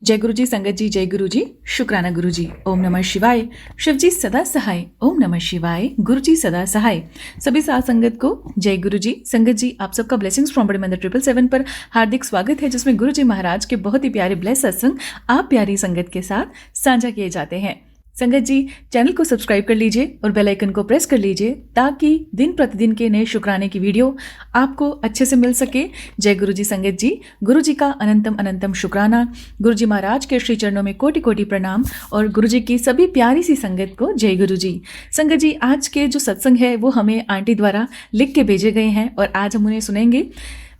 जय गुरु जी, संगत जी, जय गुरु जी, शुक्राना गुरु जी। ओम नमः शिवाय। शिव जी सदा सहाय। ओम नमः शिवाय। गुरु जी सदा सहाय। सभी साथ संगत को जय गुरु जी। संगत जी, आप सबका ब्लेसिंग्स फ्रॉम बड़े मंदिर 777 पर हार्दिक स्वागत है, जिसमें गुरु जी महाराज के बहुत ही प्यारे ब्लेस सत्संग आप प्यारी संगत के साथ साझा किए जाते हैं। संगत जी, चैनल को सब्सक्राइब कर लीजिए और बेल आइकन को प्रेस कर लीजिए ताकि दिन प्रतिदिन के नए शुक्राने की वीडियो आपको अच्छे से मिल सके। जय गुरु जी। संगत जी, गुरु जी का अनंतम अनंतम शुक्राना। गुरु जी महाराज के श्री चरणों में कोटि कोटि प्रणाम और गुरु जी की सभी प्यारी सी संगत को जय गुरु जी। संगत जी, आज के जो सत्संग है वो हमें आंटी द्वारा लिख के भेजे गए हैं और आज हम उन्हें सुनेंगे।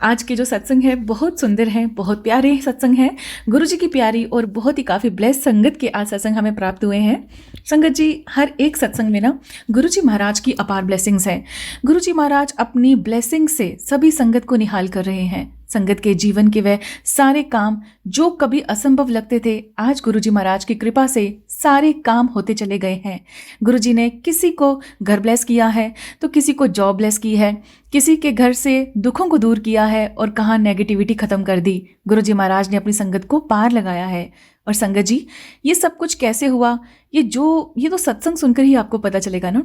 आज के जो सत्संग है बहुत सुंदर हैं, बहुत प्यारे सत्संग हैं। गुरु जी की प्यारी और बहुत ही काफ़ी ब्लेस संगत के आज सत्संग हमें प्राप्त हुए हैं। संगत जी, हर एक सत्संग में ना गुरु जी महाराज की अपार ब्लेसिंग्स हैं। गुरु जी महाराज अपनी ब्लेसिंग से सभी संगत को निहाल कर रहे हैं। संगत के जीवन के वह सारे काम जो कभी असंभव लगते थे, आज गुरु जी महाराज की कृपा से सारे काम होते चले गए हैं। गुरु जी ने किसी को घर ब्लेस किया है तो किसी को जॉब ब्लेस की है, किसी के घर से दुखों को दूर किया है और कहाँ नेगेटिविटी खत्म कर दी। गुरु जी महाराज ने अपनी संगत को पार लगाया है। और संगत जी, ये सब कुछ कैसे हुआ, ये तो सत्संग सुनकर ही आपको पता चलेगा ना।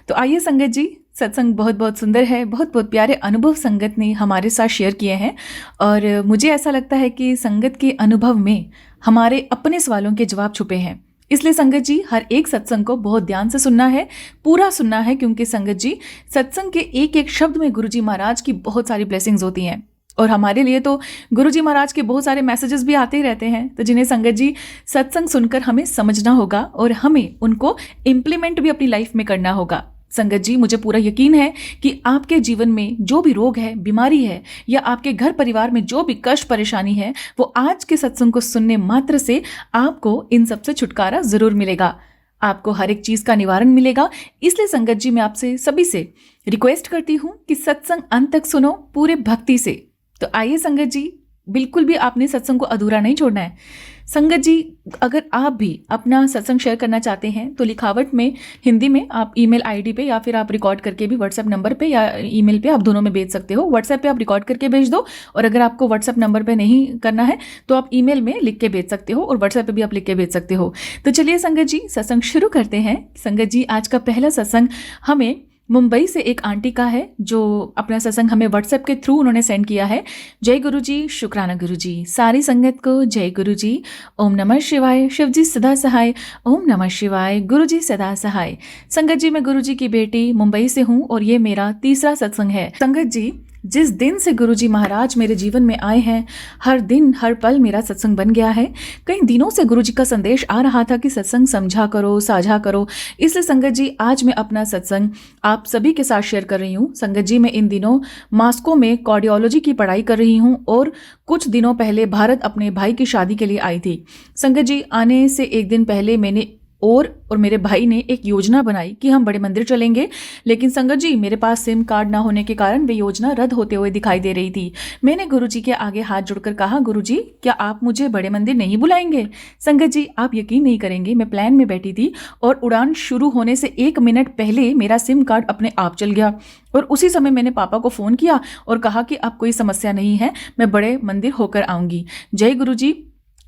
तो आइए संगत जी, सत्संग बहुत बहुत सुंदर है, बहुत बहुत प्यारे अनुभव संगत ने हमारे साथ शेयर किए हैं और मुझे ऐसा लगता है कि संगत के अनुभव में हमारे अपने सवालों के जवाब छुपे हैं। इसलिए संगत जी, हर एक सत्संग को बहुत ध्यान से सुनना है, पूरा सुनना है, क्योंकि संगत जी, सत्संग के एक एक शब्द में गुरु जी महाराज की बहुत सारी ब्लेसिंग्स होती हैं और हमारे लिए तो गुरु जी महाराज के बहुत सारे मैसेजेस भी आते ही रहते हैं, तो जिन्हें संगत जी सत्संग सुनकर हमें समझना होगा और हमें उनको इम्प्लीमेंट भी अपनी लाइफ में करना होगा। संगत जी, मुझे पूरा यकीन है कि आपके जीवन में जो भी रोग है, बीमारी है या आपके घर परिवार में जो भी कष्ट परेशानी है, वो आज के सत्संग को सुनने मात्र से आपको इन सब से छुटकारा जरूर मिलेगा। आपको हर एक चीज का निवारण मिलेगा। इसलिए संगत जी, मैं आपसे सभी से रिक्वेस्ट करती हूँ कि सत्संग अंत तक सुनो पूरे भक्ति से। तो आइए संगत जी, बिल्कुल भी आपने सत्संग को अधूरा नहीं छोड़ना है। संगत जी, अगर आप भी अपना सत्संग शेयर करना चाहते हैं तो लिखावट में हिंदी में आप ईमेल आईडी पे या फिर आप रिकॉर्ड करके भी व्हाट्सएप नंबर पे या ईमेल पे, आप दोनों में भेज सकते हो। व्हाट्सएप पे आप रिकॉर्ड करके भेज दो और अगर आपको व्हाट्सएप नंबर पे नहीं करना है तो आप ईमेल में लिख के भेज सकते हो और व्हाट्सएप पे भी आप लिख के भेज सकते हो। तो चलिए संगत जी, सत्संग शुरू करते हैं। संगत जी, आज का पहला सत्संग हमें मुंबई से एक आंटी का है जो अपना सत्संग हमें व्हाट्सएप के थ्रू उन्होंने सेंड किया है। जय गुरु जी, शुक्राना गुरु जी। सारी संगत को जय गुरु जी। ओम नमः शिवाय। शिव जी सदा सहाय। ओम नमः शिवाय। गुरु जी सदा सहाय। संगत जी, मैं गुरु जी की बेटी मुंबई से हूँ और ये मेरा तीसरा सत्संग है। संगत जी, जिस दिन से गुरु जी महाराज मेरे जीवन में आए हैं, हर दिन हर पल मेरा सत्संग बन गया है। कई दिनों से गुरु जी का संदेश आ रहा था कि सत्संग समझा करो, साझा करो। इसलिए संगत जी, आज मैं अपना सत्संग आप सभी के साथ शेयर कर रही हूँ। संगत जी, मैं इन दिनों मॉस्को में कार्डियोलॉजी की पढ़ाई कर रही हूँ और कुछ दिनों पहले भारत अपने भाई की शादी के लिए आई थी। संगत जी, आने से एक दिन पहले मैंने और मेरे भाई ने एक योजना बनाई कि हम बड़े मंदिर चलेंगे, लेकिन संगत जी, मेरे पास सिम कार्ड ना होने के कारण वे योजना रद्द होते हुए दिखाई दे रही थी। मैंने गुरु जी के आगे हाथ जोड़कर कहा, गुरु जी, क्या आप मुझे बड़े मंदिर नहीं बुलाएंगे? संगत जी, आप यकीन नहीं करेंगे, मैं प्लान में बैठी थी और उड़ान शुरू होने से 1 मिनट पहले मेरा सिम कार्ड अपने आप चल गया और उसी समय मैंने पापा को फ़ोन किया और कहा कि अब कोई समस्या नहीं है, मैं बड़े मंदिर होकर आऊँगी। जय गुरु जी,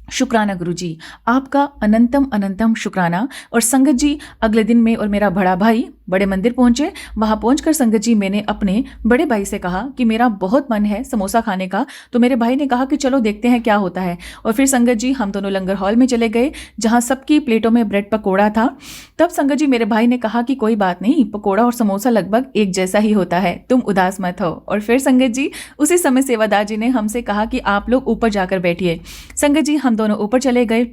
शुक्राना गुरु जी, आपका अनंतम अनंतम शुक्राना। और संगत जी, अगले दिन मैं और मेरा बड़ा भाई बड़े मंदिर पहुंचे। वहां पहुंचकर संगत जी, मैंने अपने बड़े भाई से कहा कि मेरा बहुत मन है समोसा खाने का। तो मेरे भाई ने कहा कि चलो देखते हैं क्या होता है। और फिर संगत जी, हम दोनों लंगर हॉल में चले गए जहां सबकी प्लेटों में ब्रेड पकौड़ा था। तब संगत जी, मेरे भाई ने कहा कि कोई बात नहीं, पकौड़ा और समोसा लगभग एक जैसा ही होता है, तुम उदास मत हो। और फिर संगत जी, उसी समय सेवादार जी ने हमसे कहा कि आप लोग ऊपर जाकर बैठिए। संगत जी, हम दोनों ऊपर चले गए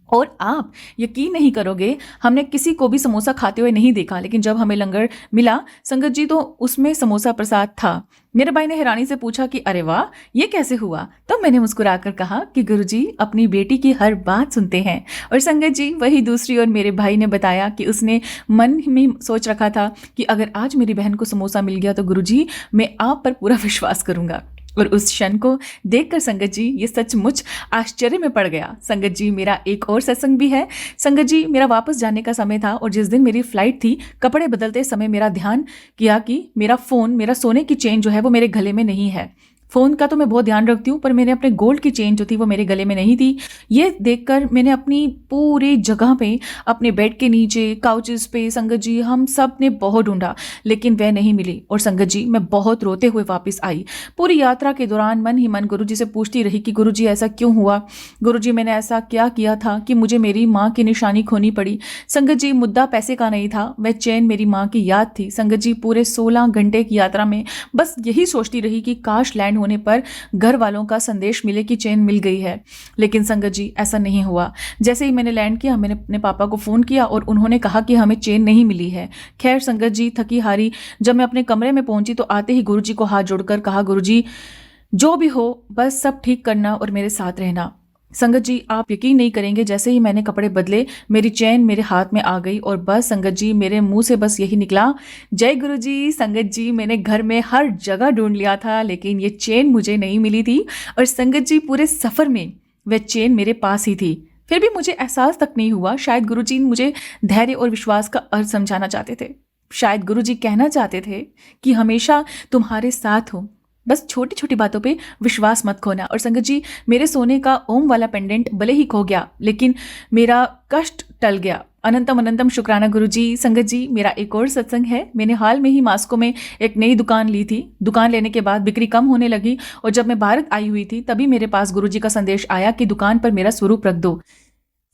और आप यकीन नहीं करोगे, हमने किसी को भी समोसा खाते हुए नहीं देखा, लेकिन जब हमें लंगर मिला संगत जी, तो उसमें समोसा प्रसाद था। मेरे भाई ने हैरानी से पूछा कि अरे वाह, ये कैसे हुआ? तो मैंने मुस्कुराकर कहा कि गुरु जी अपनी बेटी की हर बात सुनते हैं। और संगत जी, वही दूसरी ओर मेरे भाई ने बताया कि उसने मन में सोच रखा था कि अगर आज मेरी बहन को समोसा मिल गया तो गुरु जी, मैं आप पर पूरा विश्वास करूंगा। और उस क्षण को देखकर संगत जी, ये सचमुच आश्चर्य में पड़ गया। संगत जी, मेरा एक और सत्संग भी है। संगत जी, मेरा वापस जाने का समय था और जिस दिन मेरी फ्लाइट थी, कपड़े बदलते समय मेरा ध्यान किया कि मेरा फ़ोन, मेरा सोने की चेन जो है वो मेरे गले में नहीं है। फ़ोन का तो मैं बहुत ध्यान रखती हूँ, पर मैंने अपने गोल्ड की चेन जो थी वो मेरे गले में नहीं थी। ये देखकर मैंने अपनी पूरी जगह पे, अपने बेड के नीचे, काउचेज़ पे संगत जी हम सब ने बहुत ढूँढा, लेकिन वह नहीं मिली और संगत जी मैं बहुत रोते हुए वापस आई। पूरी यात्रा के दौरान मन ही मन गुरुजी से पूछती रही कि गुरुजी ऐसा क्यों हुआ? गुरुजी मैंने ऐसा क्या किया था कि मुझे मेरी माँ की निशानी खोनी पड़ी? संगत जी मुद्दा पैसे का नहीं था, वह चैन मेरी माँ की याद थी। संगत जी पूरे 16 घंटे की यात्रा में बस यही सोचती रही कि काश लैंड होने पर घर वालों का संदेश मिले कि चेन मिल गई है। लेकिन संगत जी ऐसा नहीं हुआ। जैसे ही मैंने लैंड किया, मैंने अपने पापा को फ़ोन किया और उन्होंने कहा कि हमें चेन नहीं मिली है। खैर संगत जी थकी हारी जब मैं अपने कमरे में पहुंची तो आते ही गुरुजी को हाथ जोड़कर कहा, गुरुजी जो भी हो बस सब ठीक करना और मेरे साथ रहना। संगत जी आप यकीन नहीं करेंगे, जैसे ही मैंने कपड़े बदले मेरी चैन मेरे हाथ में आ गई और बस संगत जी मेरे मुंह से बस यही निकला, जय गुरु जी। संगत जी मैंने घर में हर जगह ढूंढ लिया था लेकिन ये चेन मुझे नहीं मिली थी और संगत जी पूरे सफ़र में वह चेन मेरे पास ही थी। फिर भी मुझे एहसास तक नहीं हुआ। शायद गुरु जी मुझे धैर्य और विश्वास का अर्थ समझाना चाहते थे। शायद गुरु जी कहना चाहते थे कि हमेशा तुम्हारे साथ हो, बस छोटी छोटी बातों पे विश्वास मत खोना। और संगत जी मेरे सोने का ओम वाला पेंडेंट भले ही खो गया लेकिन मेरा कष्ट टल गया। अनंतम अनंतम शुक्राना गुरु जी। संगत जी मेरा एक और सत्संग है। मैंने हाल में ही मास्को में एक नई दुकान ली थी। दुकान लेने के बाद बिक्री कम होने लगी और जब मैं भारत आई हुई थी तभी मेरे पास गुरु जी का संदेश आया कि दुकान पर मेरा स्वरूप रख दो।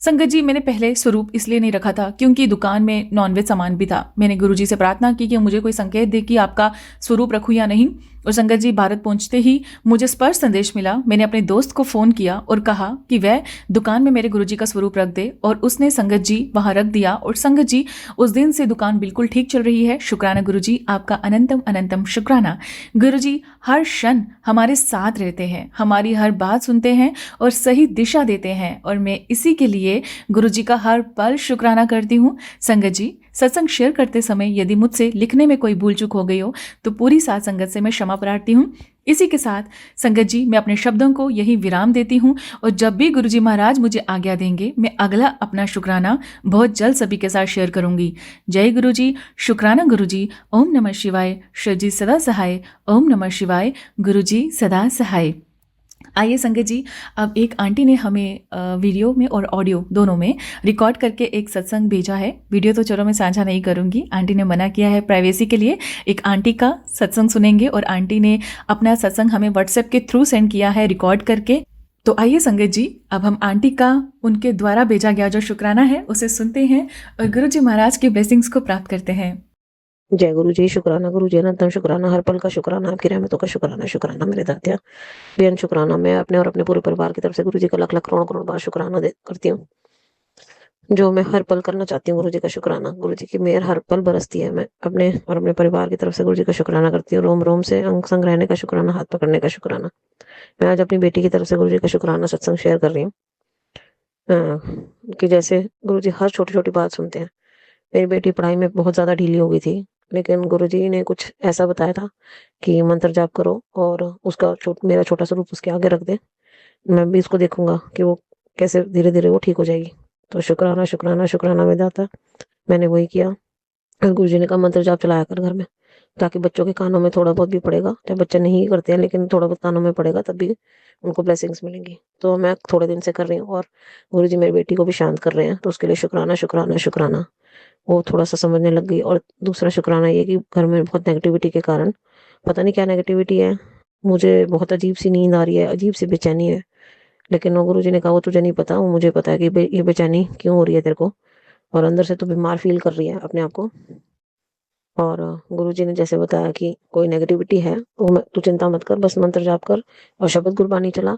संगत जी मैंने पहले स्वरूप इसलिए नहीं रखा था क्योंकि दुकान में नॉनवेज सामान भी था। मैंने गुरुजी से प्रार्थना की कि मुझे कोई संकेत दे कि आपका स्वरूप रखूं या नहीं। और संगत जी भारत पहुंचते ही मुझे स्पर्श संदेश मिला। मैंने अपने दोस्त को फ़ोन किया और कहा कि वह दुकान में मेरे गुरुजी का स्वरूप रख दे और उसने संगत जी वहां रख दिया और संगत जी उस दिन से दुकान बिल्कुल ठीक चल रही है। शुक्राना गुरुजी, आपका अनंतम अनंतम शुक्राना। गुरुजी हर क्षण हमारे साथ रहते हैं, हमारी हर बात सुनते हैं और सही दिशा देते हैं और मैं इसी के लिए गुरुजी का हर पल शुक्राना करती हूँ। संगत जी सत्संग शेयर करते समय यदि मुझसे लिखने में कोई भूल चूक हो गई हो तो पूरी साथ संगत से मैं क्षमा प्रार्थी हूँ। इसी के साथ संगत जी मैं अपने शब्दों को यही विराम देती हूँ और जब भी गुरुजी महाराज मुझे आज्ञा देंगे मैं अगला अपना शुक्राना बहुत जल्द सभी के साथ शेयर करूंगी। जय गुरुजी, शुक्राना गुरुजी। ओम नमः शिवाय। शिव जी सदा सहाय। ओम नमः शिवाय। गुरुजी सदा सहाय। आइए संगत जी, अब एक आंटी ने हमें वीडियो में और ऑडियो दोनों में रिकॉर्ड करके एक सत्संग भेजा है। वीडियो तो चलो मैं साझा नहीं करूंगी, आंटी ने मना किया है प्राइवेसी के लिए। एक आंटी का सत्संग सुनेंगे और आंटी ने अपना सत्संग हमें व्हाट्सएप के थ्रू सेंड किया है रिकॉर्ड करके। तो आइए संगत जी अब हम आंटी का उनके द्वारा भेजा गया जो शुक्राना है उसे सुनते हैं और गुरु जी महाराज के ब्लेसिंग्स को प्राप्त करते हैं। जय गुरु जी। शुक्राना गुरु जी, अनंतम शुक्राना, हर पल का शुक्राना, आपकी रहमतों का शुक्राना। शुक्राना मेरे दात्या, बेअन शुक्राना। मैं अपने और अपने पूरे परिवार की तरफ से गुरु जी का लाख लाख करोड़ करोड़ बार शुक्राना करती हूँ, जो मैं हर पल करना चाहती हूँ। गुरु जी का शुक्राना, गुरु जी की मेहर हर पल बरसती है। मैं अपने और अपने परिवार की तरफ से गुरु जी का शुक्राना करती हूँ। रोम रोम से अंग संग रहने का शुक्राना, हाथ पकड़ने का शुक्राना। मैं आज अपनी बेटी की तरफ से गुरु जी का शुक्राना सत्संग शेयर कर रही हूँ। कि जैसे गुरु जी हर छोटी छोटी बात सुनते हैं। मेरी बेटी पढ़ाई में बहुत ज़्यादा ढीली हो गई थी, लेकिन गुरुजी ने कुछ ऐसा बताया था कि मंत्र जाप करो और उसका मेरा छोटा सा रूप उसके आगे रख दे। मैं भी इसको देखूंगा कि वो कैसे धीरे धीरे वो ठीक हो जाएगी। तो शुक्राना शुक्राना शुक्राना में जाता। मैंने वही किया। गुरुजी ने कहा मंत्र जाप चलाया कर घर में, ताकि बच्चों के कानों में थोड़ा बहुत भी पड़ेगा। चाहे बच्चे नहीं करते हैं लेकिन थोड़ा बहुत कानों में पड़ेगा तब भी उनको ब्लेसिंग्स मिलेंगी। तो मैं थोड़े दिन से कर रही हूँ और गुरुजी मेरी बेटी को भी शांत कर रहे हैं, तो उसके लिए शुक्राना शुक्राना शुक्राना। वो थोड़ा-सा समझने लग गई। और दूसरा शुक्राना ये कि घर में बहुत नेगेटिविटी के कारण, पता नहीं क्या नेगेटिविटी है, मुझे बहुत अजीब-सी नींद आ रही है, अजीब-सी बेचैनी है। लेकिन वो गुरुजी ने कहा वो तुझे नहीं पता, वो मुझे पता है कि ये बेचैनी क्यों हो रही है तेरे को, और अंदर से तू बीमार फ़ील कर रही है अपने आप को। और गुरुजी ने जैसे बताया कि कोई नेगेटिविटी है, वो मैं तू चिंता मत कर, बस मंत्र जाप कर और शबद गुरबानी चला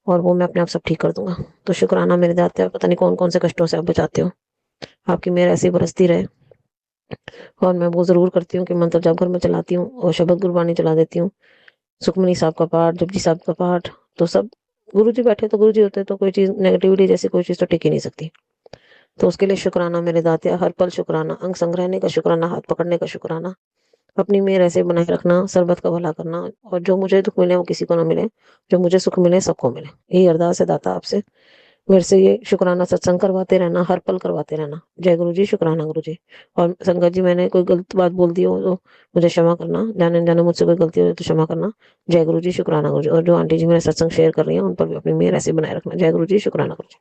और वो मैं अपने आप सब ठीक कर दूँगा। तो शुक्राना मेरे दाता, पता नहीं कौन-कौन से कष्टों से आप बचाते हो। आपकी मेहर ऐसे ही बरसती रहे। और मैं वो ज़रूर करती हूँ कि मंत्र जाप घर में चलाती हूँ और शबद गुरबानी चला देती हूँ। सुखमनी साहब का पाठ, जपजी साहब का पाठ, तो सब गुरुजी बैठे तो गुरुजी होते हैं, तो कोई चीज़ नेगेटिविटी जैसी कोई चीज़ तो टिक ही नहीं सकती। तो उसके लिए शुक्राना मेरे दाते, हर पल शुक्राना, अंग संग रहने का शुक्राना, हाथ पकड़ने का शुक्राना, अपनी मेहर ऐसे बनाए रखना, सर्बत का भला करना, और जो मुझे दुःख मिले वो किसी को ना मिले, जो मुझे सुख मिले सबको मिले। यही अरदास है दाता आपसे। मेरे से ये शुक्राना सत्संग करवाते रहना, हर पल करवाते रहना। जय गुरु जी, शुक्राना गुरु जी। और संगत जी, मैंने कोई गलत बात बोल दी हो तो मुझे क्षमा करना, जाने-अनजाने मुझसे कोई गलती हो तो क्षमा करना। जय गुरु जी, शुक्राना गुरु जी। और जो आंटी जी मेरे सत्संग शेयर कर रही हैं, उन पर भी अपनी मेहर ऐसे बनाए रखना। जय गुरु जी, शुक्राना गुरु जी।